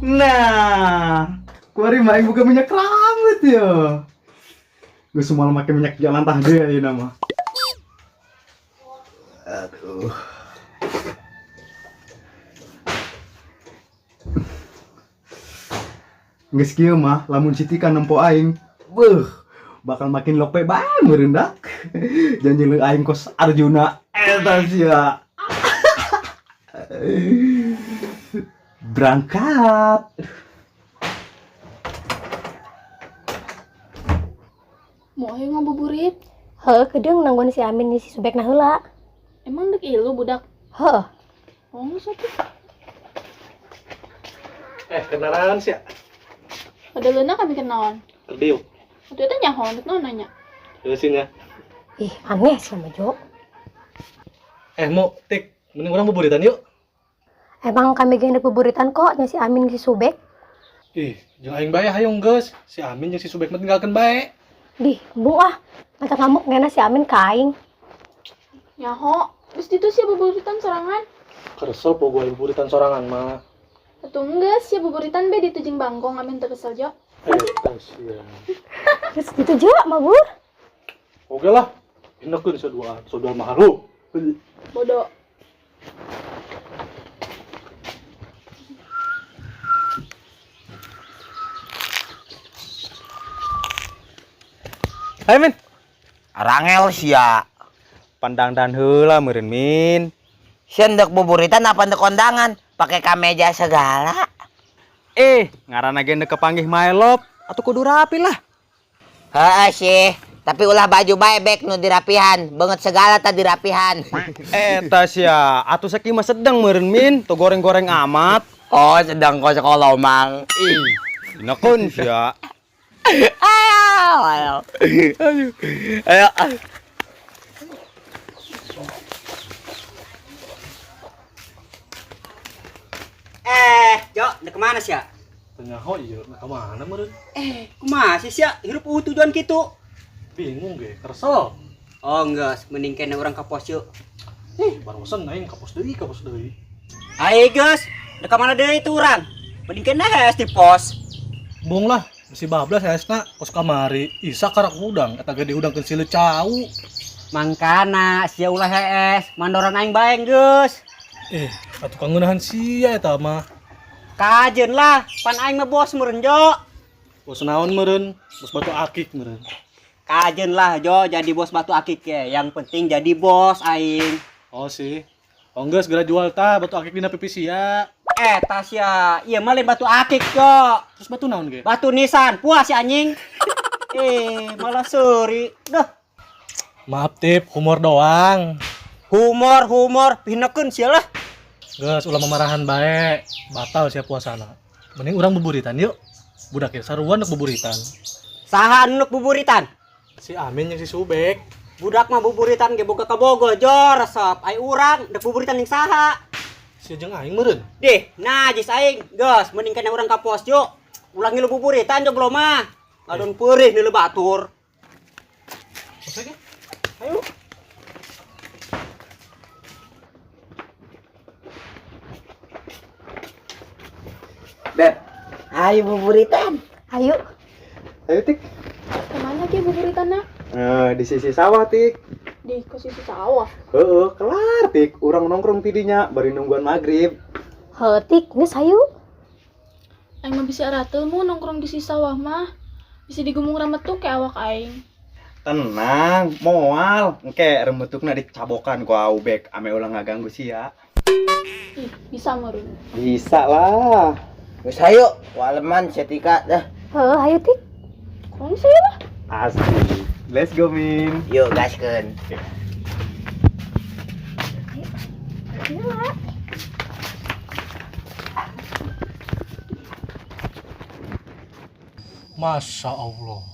Nah, kuari main buka minyak rambut ya. Gue semalam pakai minyak jalan tah deh ya nama. Aduh. Nggak sekieu mah, lamun Siti kan nempo aing. Beuh, bakal makin lope bae merendak. Janji lu aing kos Arjuna eta sia. Berangkat. Mau ayo ngabuburit. Heuh, kedeung nanggon si Amin ni si Subek nah heula. Emang dek ilu budak. Heuh, Oh, satu. Kenalan sia. Pada leuna kami kenaon. Kerdiuk. Waktu itu nyaho, itu nanya. Teusin ya. ih aneh sama Jo. Mau tik, mending orang buburitan yuk. Emang kami geng buburitan kok nya si Amin si Subek. Jeung aing bae hayong geus. Si Amin jeung si Subek mah tinggalkeun bae. Dih, bu ah. Ngacak ngamuk ngena si Amin ka aing. Nyaho, terus itu sih buburitan sorangan. Keresel po gue buburitan sorangan mah. Atau enggak sih buburitan be di tujing bangkong Amin terkesel Jo. Kasihan. Terus gitu Jo, mabur. Oke lah. Enakeun saudara maharu. Bodoh. Hai Min. Rangel sia. Pandang dan heula meureun Min. Sendek buburitan apa ndek kondangan? Pakai kameja segala. Ngaranna ge neuk kepanggih my love atuh kudu rapi lah. Heeh sih, tapi ulah baju bae bek nu dirapihan, beungeut segala tah dirapihan. Eta sia, atuh sakieu mah sedang meureun Min, tuh goreng-goreng amat. Oh, sedang kau sekolah mang. Enakeun sia. Ayo. Ayo. Jo, udah kemana sih ya? Tanya ho ieu, ka mana meureun? Kumaha sih ya? Hirup tujuan gitu. Bingung ge, keresel. Oh enggak, mending kena orang ke pos yuk. Barusan aing ka pos deui. Hai guys, udah kemana deh itu orang? Mending kena hes di pos. Bung lah, si bablas hesna kos kamari. Isa karak udang, eta ge diudangkeun si Lecau. Mangkana, sia ulah hes, mandoran aing bae geus. Atuh kangeunahan sia eta mah. Kajen lah, pan aing mah bos meureun Jo. Bos naon meureun? Bos batu akik meureun. Kajen lah Jo, jadi bos batu akik ya. Yang penting jadi bos aing. Oh sih. Oh enggak segera jual tah batu akik dina pipi sia. Tas ya, iya mah lain batu akik Jo. Terus batu naon ge? Batu nisan, puas si anjing. Malah seri. Dah, Maaf tip, humor doang. humor, pinekeun sia lah. Geus ulah memarahan bae. Batal sia puasana. Mending urang buburitan yuk. Budak ieu saruan nuk buburitan. Saha anu buburitan? Si Amin jeung si Subek. Budak mah buburitan ge boga ka Bogor, Jo, resep. Ai urang dek buburitan yang saha? Si jeung aing meureun. Deh, najis aing. Geus, mending kana urang ka pos, Jo. Ulang ngilu buburitan, Jo, belum mah. Ngadon peurih nilu batur. Oke ge. Ayo. Beb, ayo buburitan. Ayo. Ayo tik. Kemana ki buburitanna? Di sisi sawah tik. Di posisi sawah. Kelar tik. Urang nongkrong tidinya bari nungguan maghrib. Heuh, tik geus hayu. Aing mah bisa ratelmu nongkrong di si sawah mah. Bisa digumung rametuk ke awak aing. Tenang, moal. Engke remetukna dicabokan ku Aubek ame ulah ngaganggu sia. Bisa meureun. Bisa lah. Geus hayu, waleman setika dah. Heuh, hayu tik. Kurang sih lah. Asli. Let's go Min. Yuk gaskeun. Masya Allah.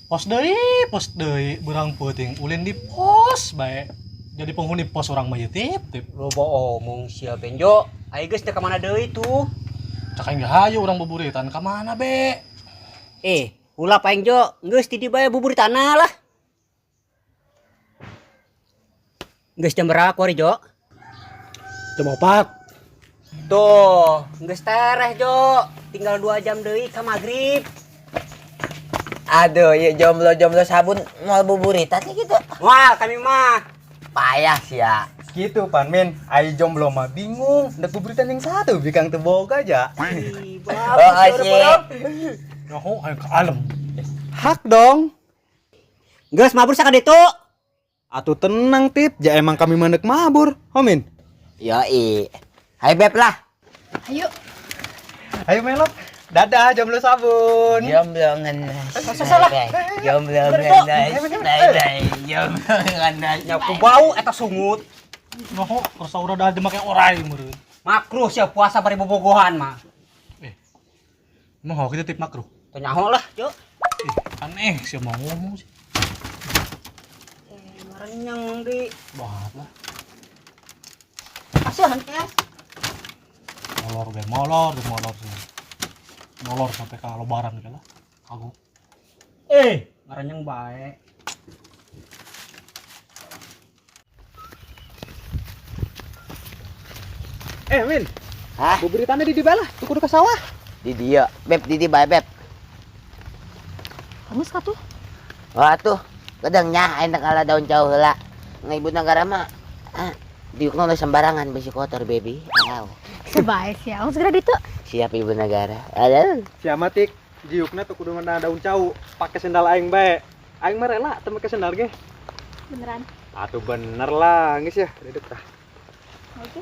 Pos deui, berang peuting ulin di pos bae. Jadi penghuni pos orang mah tip. Loba omong sia Benjo. Ai geus teh ka mana deui tuh? Cak aing hayu urang buburitan ka mana be? Ulah paeng Jo, geus ti di bae buburitanna lah. Geus jam berapa kuari Jo? Jam 4. Tuh, geus tereh Jo. Tinggal 2 jam deui ka magrib. Aduh, ya jomblo-jomblo sabun mau buburitan sih gitu. Wah, kami mah Payah sih ya. Gitu pan min, ai jomblo mah bingung. Ndak buburitan yang satu bikang teboga aja. Ih, Oh, bagus sih. Nyaho ayo ke alam. Hak dong. Geus mabur saka ditu. Atuh tenang tip, ja emang kami mandek mabur. Homin. Yoi. Hai Beb lah. Ayo. Ayo melok. Dadah jomblo sabun. Jomblo ngenes. Jomblo ngenes. Jomblo ngenes. Nyaku bau eta sungut. Nyaho rasa urang dah make orai meureun. Makruh sia puasa bari bobogohan mah. Emang hau kita tip makruh. Teu nyaho lah, Jo. Aneh sih mau ngomong sih. Ngarenyang di Bahat lah. kasihan es. Molor sih. Molor sampai ke lebaran gitu lah. Kagok. Ngarenyang bae. Min. Hah? Buburitannya di bala, tuh kudu ke sawah. Di dia. Beb, di bae Beb. Kamu suka tuh? Wah tuh, kadangnya enak ala daun jauh heula. Ngai ibu negara mah diuk nu sembarangan besi kotor baby. Aw. Sebaik sih, aku segera ditu. Siap ibu negara. Aduh. Siapa tik? Jiukna tuh kudu ngena daun cau, pakai sendal aing bae. Aing mah rela teu make sendal ge. Beneran. Atuh bener lah, geus ya, dedek tah. Oke.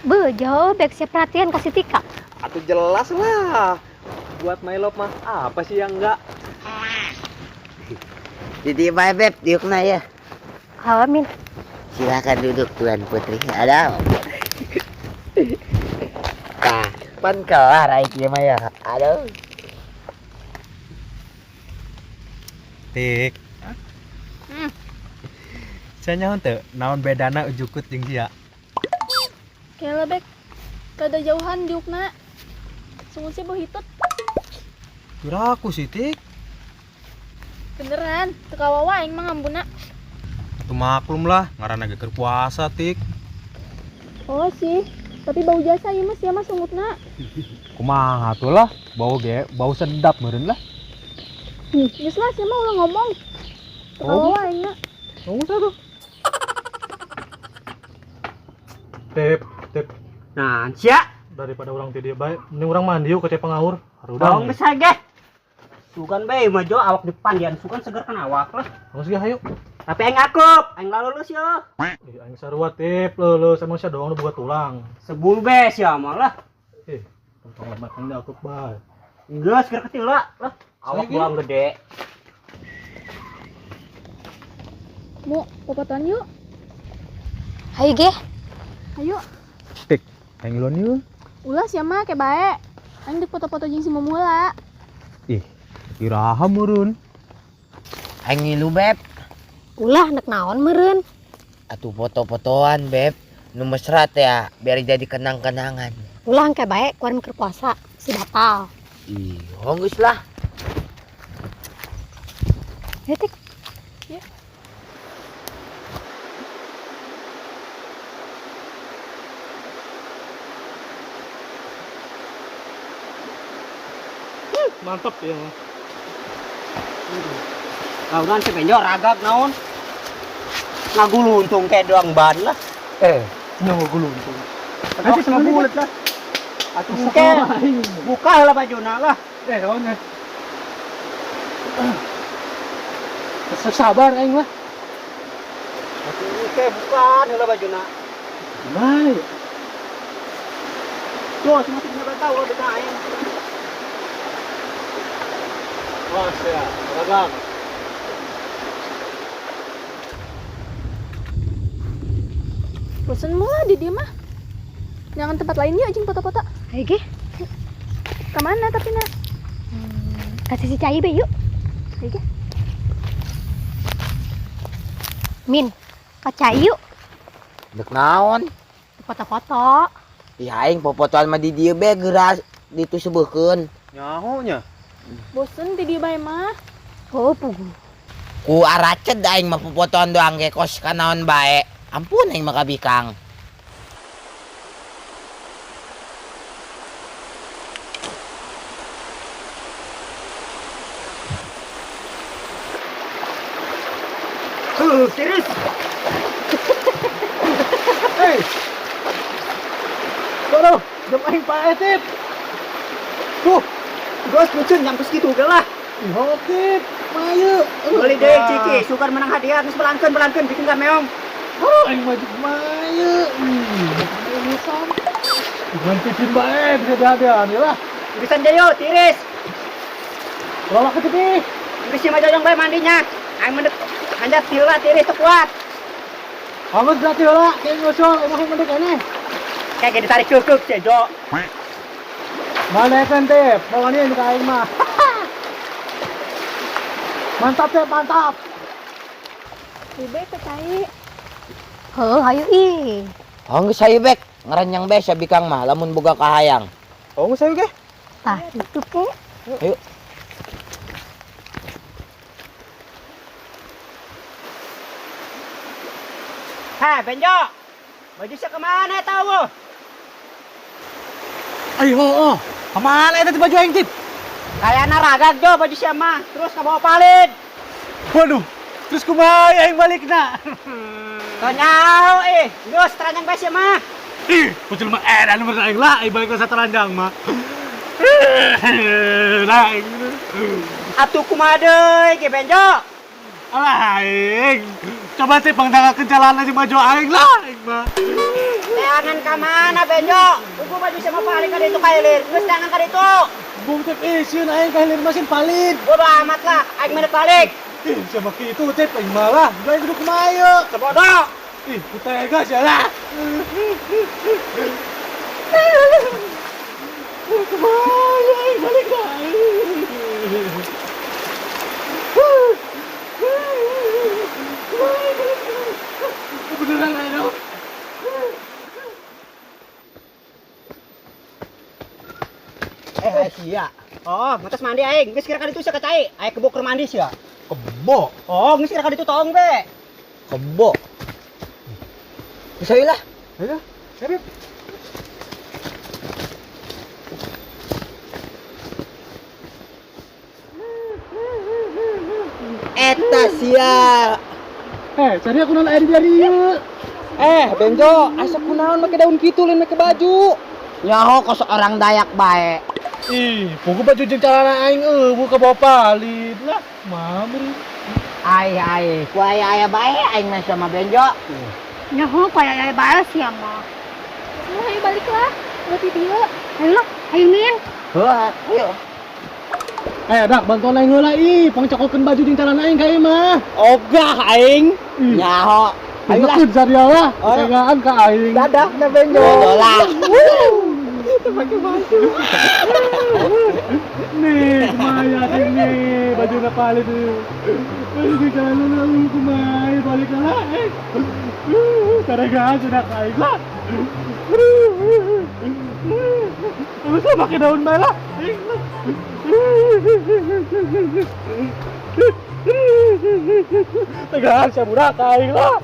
Bejo, bek siap perhatian kasih Tika. Atuh jelas lah. Buat my love mah apa sih yang enggak? Jadi bae Beb, diukna ya. Amin. Silakan duduk Tuan Putri. Ada. Nah, pan kelar ai kieu mah ya. Aduh. Tik. Saya nyaho teu naon bedana ujukut jeung sia. Kela bek. Kada jauhan diukna. Sungut sih bau hitut. Kiraku sih tik. Beneran. Teu kawawa aing mah ngambuna. Atuh maklum lah, ngaranna ge keur puasa tik. Oh sih. Tapi bau jasa ieu mah sia mah sungutna. Kumaha atuh lah, bau sedap meureun lah. Geus lah sia mah ulah ngomong. Teu kawawa aing mah. Ngomong tuh. Tip. Nah, sia. Daripada orang ti dieu bae, mending urang mandi yuk ke cai pengaur. Dong Harudang. geus ge. Sugan bae mah Jo awak dipandian sugan seger kan awak lah. Terus ge hayu. Tapi aing akup, aing lulus yo. Aing sarua tip leuleus emang sia doang nu boga tulang. Sebul be sia mah lah. Tong lemak kan aku bae. Geus keur ketila lah. Awak Saya buang gede. Mu, popatan yuk. Hayu ge. Ayo. Aing ulun yeuh. Ulah sia mah ke bae. Aing dek foto-foto jeung si Mumula. Iraha meureun. Aing ngilu Beb. Ulah nek naon meureun. Atuh foto-fotoan Beb. Nu mesra teh ya, biar jadi kenang-kenangan. Ulah engke bae kuaran keur puasa, si batal. Ih, geus lah. Detik. Mantap ya. Naonan si Benjo ragak naon. Ngaguluntung kayak doang ban lah. Nyawa guluntung. Tapi sama bulet lah. Atuh buka lah bajuna lah. Naon ya. Sabar aing lah. Atuh buka lah bajuna. Baik. Tuh, cuma tidak tahu lo bisa aing. Mas ya, ragam. Bosen mah di dia mah. Jangan tempat lain yuk jeung foto-foto. Hayu ge. Kemana tapi nak? Kasih si Cai be yuk. Ayo ge. Min, ka Cai yuk. Dek naon? Foto-foto. Ih aing popotoan mah di dieu be geura dituseubeukkeun. Nyaho nya? Bosen di dia bae mah. Oh, pugu. Ku araced aing mah popotoan doang ge kos kanaon bae. Ampun aing mah kabikang. Tiris. Hei. Waduh, jam aing pae tip. Tuh. Gus muncul nyampe segitu lah. Hokit, mayu. Beli deh ciki, sukar menang hadiah geus belankeun bikin gameong. Oh, aing wajib mayu. Ini sam. Bukan bikin bae bisa dihadiahan ya lah. Bisa jayo tiris. Lola ke tipi. Tiris mah jajang bae mandinya. Aing mendek hanjat heula tiris teu kuat. Awas berarti lah, kayak ngosol, emang yang mendek aneh. Kayak gini tarik kekek sih, Jo. Mana kan tip, mau ini ke aing mah. Mantap tip, mantap. Ibe kecai. Heuh, hayu ih. Oh, geus hayu bek, ngaranjang bae sia bikang mah lamun boga kahayang. Oh, saya ge. Tah, itu ke. Ayo. Hah, Benjo. Baju sia kemana tahu? Ayo, oh. Kemana itu baju aing tip? Kayaknya ragak Jo baju sia mah. Terus ka bawa palid. Waduh, terus kumaha aing balikna? Tonyau geus teranjang bae sia mah. Ih, pucul mah edan bener aing lah, aing balik ke sataranjang mah. Nah, aing. Atuh kumaha deui ge Benjo? Alah aing. Coba tip pangdalakeun jalan aja baju aing lah, aing mah. Teangan ka mana Benjo? Ugu baju sia mah palid ka ditu kailir. Geus teangan ka ditu. Bung tip sieun aing kahilir mesin palid. Bodo amat lah, aing mendek balik. Ih, sama kitu tip aing malah. Aing kudu kumaha. Sebodoh. Ih, ku tega sia lah. Kumaha aing balik ka. Beneran aing. Sia. Oh, matas mandi aing. Geus kira ka ditu sia kacai. Aya kebo keur mandi sia. Kebo. Oh, geus kira ka ditu tong be. Kebo. Bisa lah. Ayo, Arif. Eta sia. Cari aku nol air biar ieu. Benjo, asa kunaon make daun kitu lain make baju. Nyaho kos orang Dayak bae. Ih, pokok baju jeung calana aing buka bawa palid lah. Mamri. Ai, ku aya bae aing mah sama Benjo. Nyaho kayak bae sih mah. Semua ayo balik lah. Udah video. Ayo lah, ayo min. Heuh, ayo. Dak bantuan aing heula ih, pangcokolkeun baju jeung calana aing ka ieu mah. Ogah aing. Nyaho. Ayo lah. Ayo saria lah. Tegaan ka aing. Dadah na Benjo. Dolah. Nih, kumaya aing nih, baju na palid ieu. Ayo di calana kumaya balik lah. Teregaan sudah ka aing lah. Terus pakai daun bae lah. Tegaan saya budak aing lah.